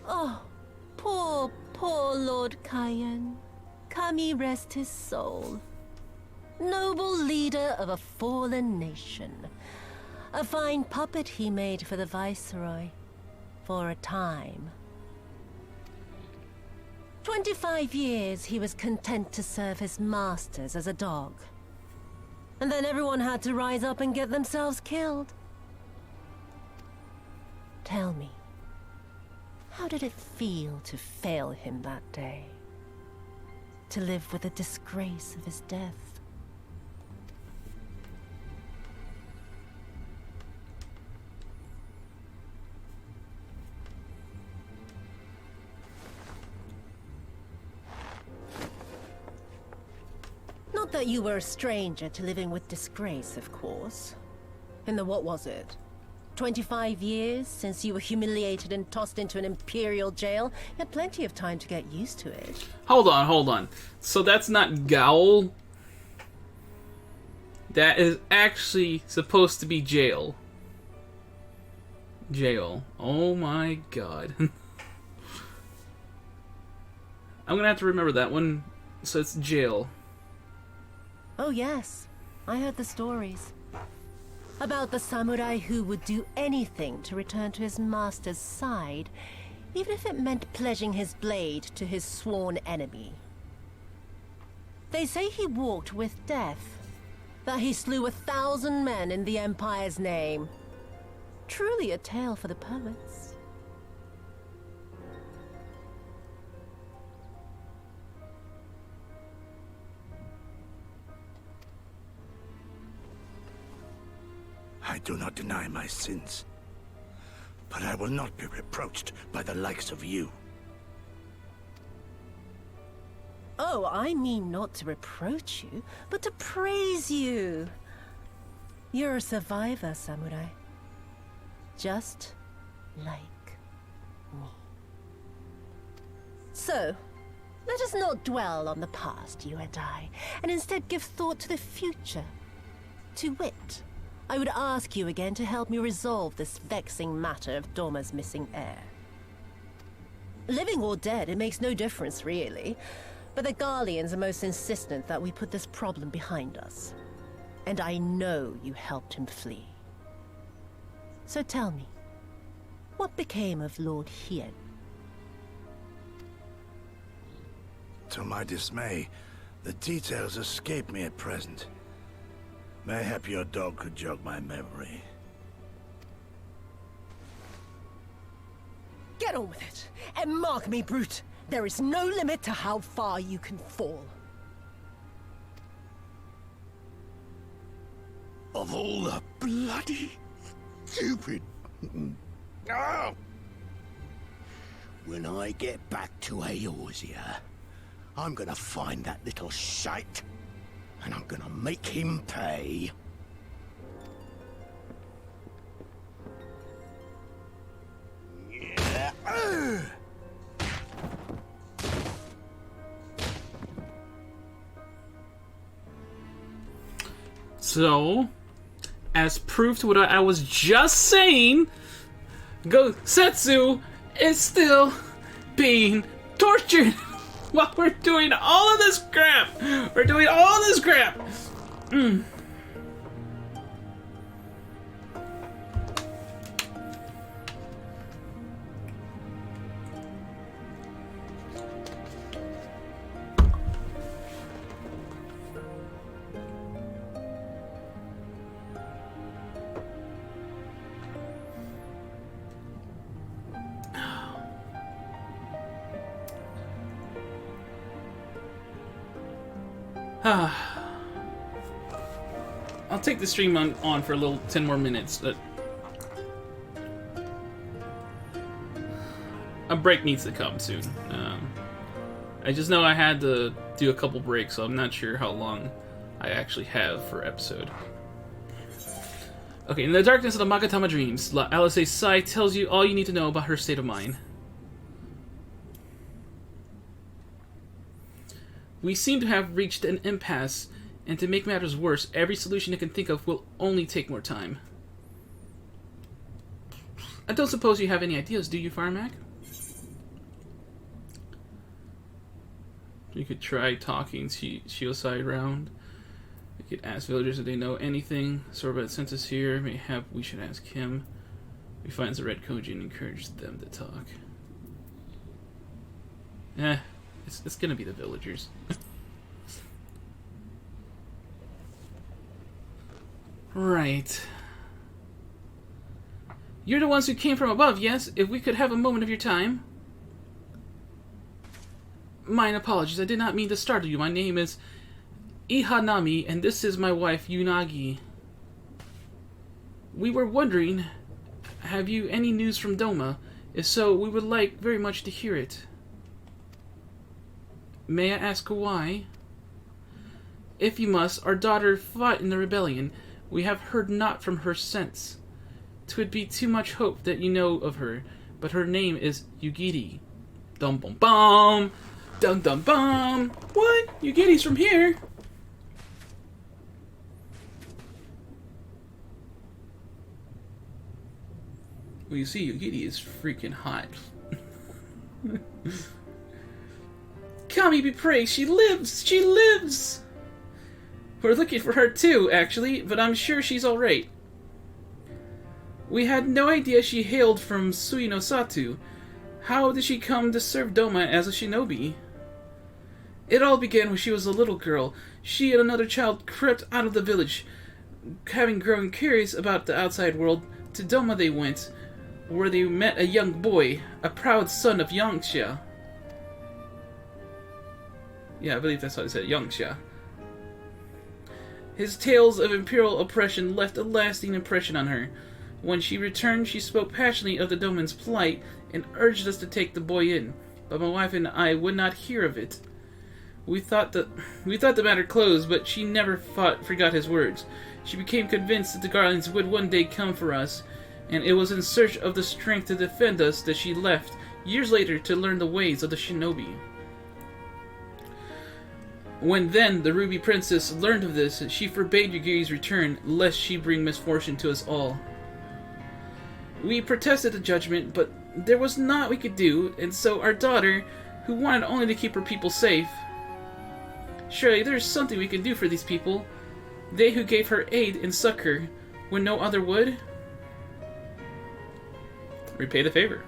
Oh, poor Lord Kaien. Kami rest his soul. Noble leader of a fallen nation. A fine puppet he made for the Viceroy. for a time. 25 years he was content to serve his masters as a dog. And then everyone had to rise up and get themselves killed. Tell me, how did it feel to fail him that day? To live with the disgrace of his death? Not that you were a stranger to living with disgrace, of course. In the what was it? 25 years since you were humiliated and tossed into an imperial jail? You had plenty of time to get used to it. Hold on. So that's not Gaol? That is actually supposed to be jail. Jail. Oh my god. I'm gonna have to remember that one. So it's jail. Oh yes, I heard the stories. About the samurai who would do anything to return to his master's side, even if it meant pledging his blade to his sworn enemy. They say he walked with death, that he slew 1,000 men in the Empire's name. Truly a tale for the poets. I do not deny my sins, but I will not be reproached by the likes of you. Oh, I mean not to reproach you, but to praise you. You're a survivor, samurai. Just like me. So, let us not dwell on the past, you and I, and instead give thought to the future. To wit, I would ask you again to help me resolve this vexing matter of Dorma's missing heir. Living or dead, it makes no difference, really. But the Garleans are most insistent that we put this problem behind us. And I know you helped him flee. So tell me, what became of Lord Hien? To my dismay, the details escape me at present. Mayhap your dog could jog my memory. Get on with it, and mark me, brute. There is no limit to how far you can fall. Of all the bloody stupid... Ah! When I get back to Eorzea, I'm gonna find that little shite, and I'm gonna make him pay. Yeah. So, as proof to what I was just saying, Gosetsu is still being tortured while we're doing all of this crap. We're doing all this crap. I'll take the stream on for a little 10 more minutes. But a break needs to come soon. I just know I had to do a couple breaks, so I'm not sure how long I actually have for episode. Okay, in the darkness of the Magatama dreams, Alice Sai tells you all you need to know about her state of mind. We seem to have reached an impasse, and to make matters worse, every solution I can think of will only take more time. I don't suppose you have any ideas, do you, Firemac? You could try talking Shiosai around. You could ask villagers if they know anything. Sorbat sent us here. Mayhap we should ask him. We find the Red Koji and encourage them to talk. It's gonna be the villagers. Right. You're the ones who came from above, yes? If we could have a moment of your time. Mine apologies, I did not mean to startle you. My name is Ihanami, and this is my wife, Unagi. We were wondering, have you any news from Doma? If so, we would like very much to hear it. May I ask why? If you must, our daughter fought in the rebellion. We have heard naught from her since. 'Twould be too much hope that you know of her, but her name is Yugiri. Dum bum bum! Dum dum bum! What? Yugiri's from here! Well, you see, Yugiri is freaking hot. Kami be praised, she lives! She lives! We're looking for her too, actually, but I'm sure she's alright. We had no idea she hailed from Suino Satu. How did she come to serve Doma as a shinobi? It all began when she was a little girl. She and another child crept out of the village. Having grown curious about the outside world, to Doma they went, where they met a young boy, a proud son of Yangxia. Yeah, I believe that's how they said it, Yangxia. His tales of imperial oppression left a lasting impression on her. When she returned, she spoke passionately of the Doman's plight and urged us to take the boy in, but my wife and I would not hear of it. We thought the matter closed, but she never forgot his words. She became convinced that the Guardians would one day come for us, and it was in search of the strength to defend us that she left, years later, to learn the ways of the shinobi. When then the Ruby Princess learned of this, she forbade Yugiri's return, lest she bring misfortune to us all. We protested the judgment, but there was naught we could do, and so our daughter, who wanted only to keep her people safe... Surely there is something we can do for these people. They who gave her aid and succor, when no other would? Repay the favor.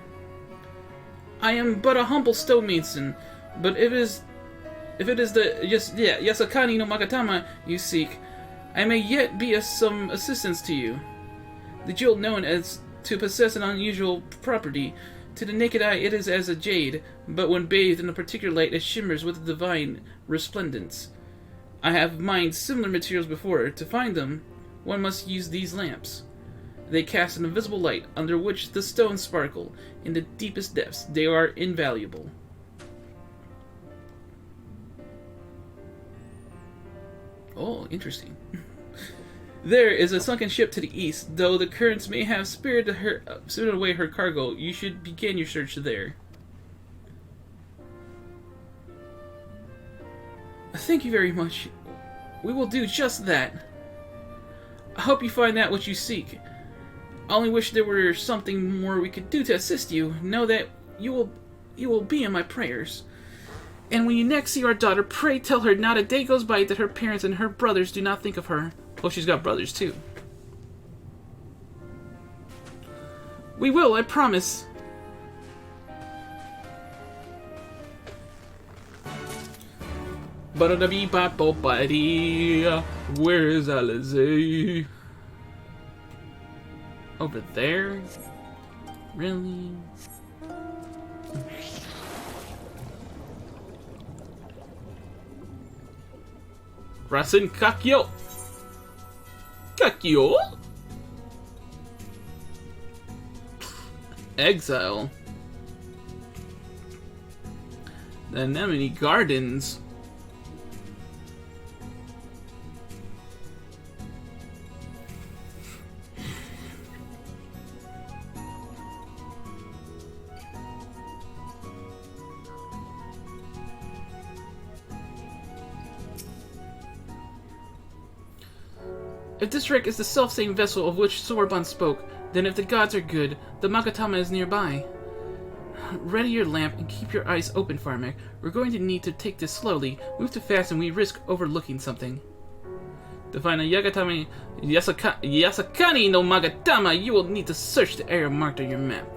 I am but a humble stonemason, but if it is the Yasakani no Magatama you seek, I may yet be of some assistance to you. The jewel known as to possess an unusual property. To the naked eye it is as a jade, but when bathed in a particular light it shimmers with a divine resplendence. I have mined similar materials before. To find them, one must use these lamps. They cast an invisible light, under which the stones sparkle. In the deepest depths, they are invaluable. Oh, interesting. There is a sunken ship to the east. Though the currents may have spirited away her cargo, you should begin your search there. Thank you very much. We will do just that. I hope you find out what you seek. I only wish there were something more we could do to assist you. Know that you will be in my prayers. And when you next see our daughter, pray tell her not a day goes by that her parents and her brothers do not think of her. Oh, she's got brothers too. We will, I promise. Where is Alizé? Over there? Really? Rasen Kakyo! Kakyo? Exile. The Anemone Gardens. If this wreck is the self-same vessel of which Sorban spoke, then if the gods are good, the Magatama is nearby. Ready your lamp and keep your eyes open, Firemac. We're going to need to take this slowly. Move too fast and we risk overlooking something. To find a Yasakani no Magatama, you will need to search the area marked on your map.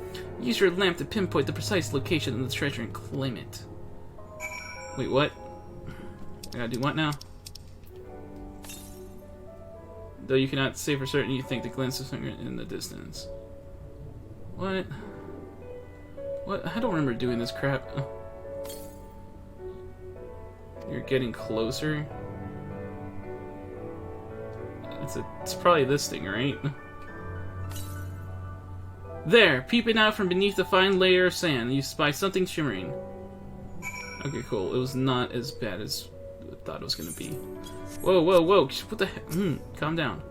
Use your lamp to pinpoint the precise location of the treasure and claim it. Wait, what? I gotta do what now? Though you cannot say for certain, you think the glance of something in the distance. What? What? I don't remember doing this crap. You're getting closer. It's probably this thing, right? There, peeping out from beneath the fine layer of sand, you spy something shimmering. Okay, cool. It was not as bad as I thought it was gonna be. Whoa, whoa, whoa! What the heck? Calm down.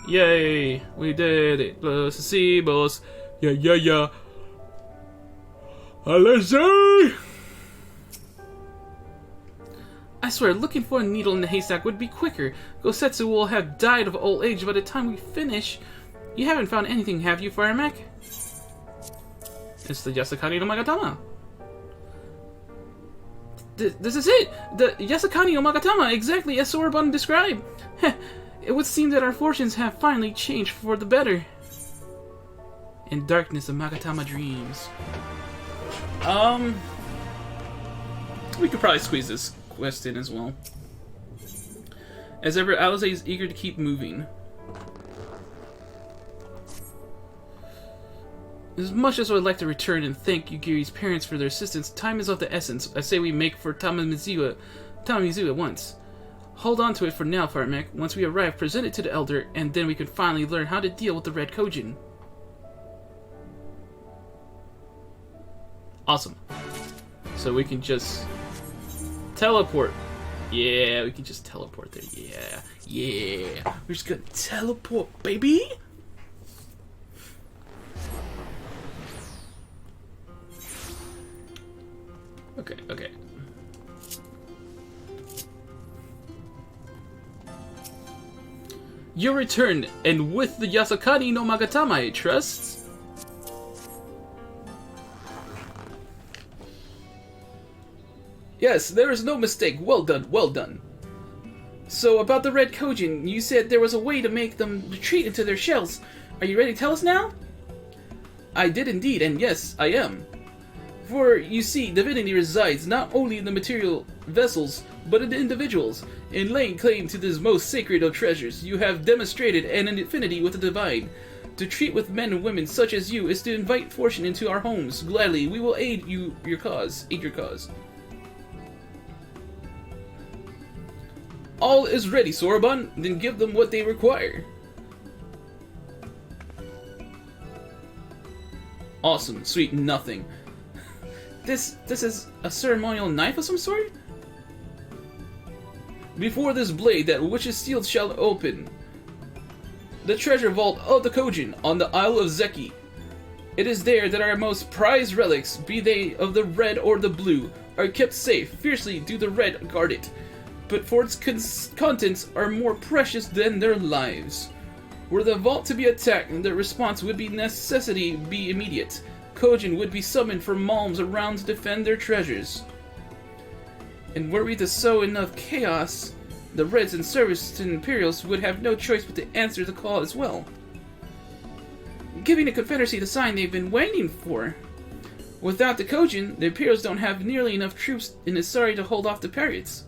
Yay! We did it! Los Cibos! Yeah, yeah, yeah! Let's see! I swear, looking for a needle in the haystack would be quicker. Gosetsu will have died of old age by the time we finish. You haven't found anything, have you, Firemac? It's the Yasakani no Magatama. This is it! The Yasakani no Magatama, exactly as Sorabun described. It would seem that our fortunes have finally changed for the better. In darkness of Magatama dreams. We could probably squeeze this quest in as well. As ever, Alize is eager to keep moving. As much as I would like to return and thank Yugiri's parents for their assistance, time is of the essence. I say we make for Tamamizu at once. Hold on to it for now, Firemac. Once we arrive, present it to the Elder, and then we can finally learn how to deal with the Red Kojin. Awesome. So we can just teleport. Yeah, we can just teleport there. Yeah, yeah. We're just gonna teleport, baby. Okay, okay. You returned, and with the Yasakani no Magatama, I trust? Yes, there is no mistake. Well done, well done. So, about the Red Kojin, you said there was a way to make them retreat into their shells. Are you ready to tell us now? I did indeed, and yes, I am. For, you see, divinity resides not only in the material vessels, but in the individuals. In laying claim to this most sacred of treasures, you have demonstrated an affinity with the divine. To treat with men and women such as you is to invite fortune into our homes. Gladly, we will aid your cause. All is ready, Sorabun. Then give them what they require. Awesome. Sweet. Nothing. This is a ceremonial knife of some sort? Before this blade that witch's seal shall open the treasure vault of the Kojin on the Isle of Zeki. It is there that our most prized relics, be they of the red or the blue, are kept safe. Fiercely do the red guard it, but for its contents are more precious than their lives. Were the vault to be attacked, the response would be necessity be immediate. Kojin would be summoned from malms around to defend their treasures. And were we to sow enough chaos, the Reds in service to the Imperials would have no choice but to answer the call as well. Giving the Confederacy the sign they've been waiting for. Without the Kojin, the Imperials don't have nearly enough troops and is sorry to hold off the pirates.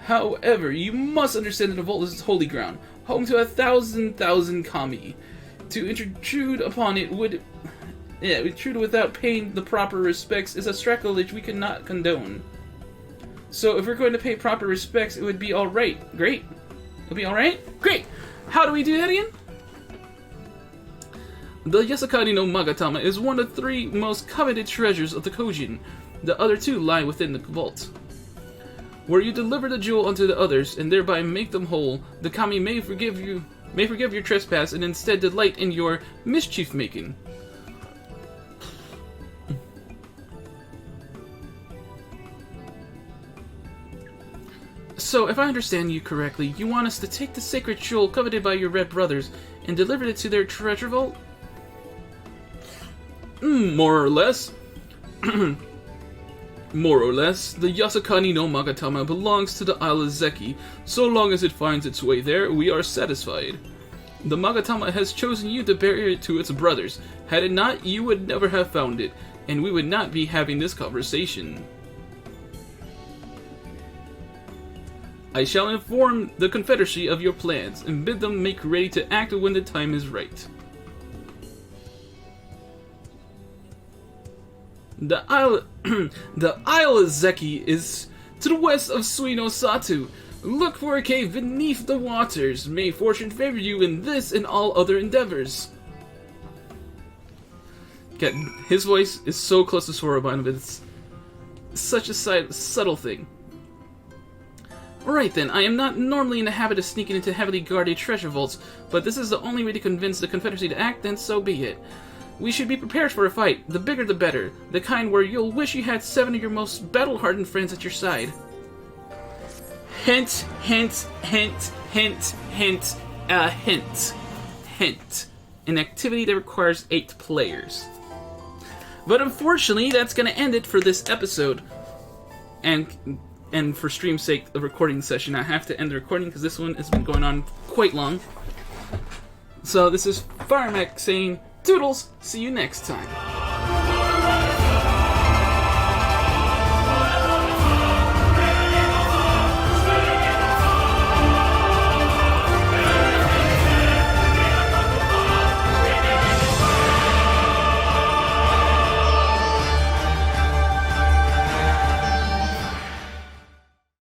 However, you must understand that the vault is holy ground, home to 1,000 kami. To intrude upon it would... intrude without paying the proper respects is a sacrilege we cannot condone. So if we're going to pay proper respects, it would be alright. Great. It'll be alright? Great! How do we do that again? The Yasakani no Magatama is one of the 3 most coveted treasures of the Kojin. The other 2 lie within the vault. Where you deliver the jewel unto the others, and thereby make them whole, the kami may forgive your trespass and instead delight in your mischief-making. So, if I understand you correctly, you want us to take the sacred jewel coveted by your red brothers and deliver it to their treasure vault? More or less. More or less, the Yasakani no Magatama belongs to the Isle of Zeki. So long as it finds its way there, we are satisfied. The Magatama has chosen you to bury it to its brothers. Had it not, you would never have found it, and we would not be having this conversation. I shall inform the Confederacy of your plans, and bid them make ready to act when the time is right. The Isle of Zeki is to the west of Suino Satu. Look for a cave beneath the waters. May fortune favor you in this and all other endeavors. His voice is so close to Soroban, but it's such a subtle thing. Alright then, I am not normally in the habit of sneaking into heavily guarded treasure vaults, but this is the only way to convince the Confederacy to act, then so be it. We should be prepared for a fight, the bigger the better, the kind where you'll wish you had 7 of your most battle-hardened friends at your side. Hint, hint, hint, hint, hint, hint, hint. An activity that requires 8 players. But unfortunately, that's going to end it for this episode. And for stream's sake, the recording session, I have to end the recording because this one has been going on quite long. So this is Firemac saying, Toodles, see you next time.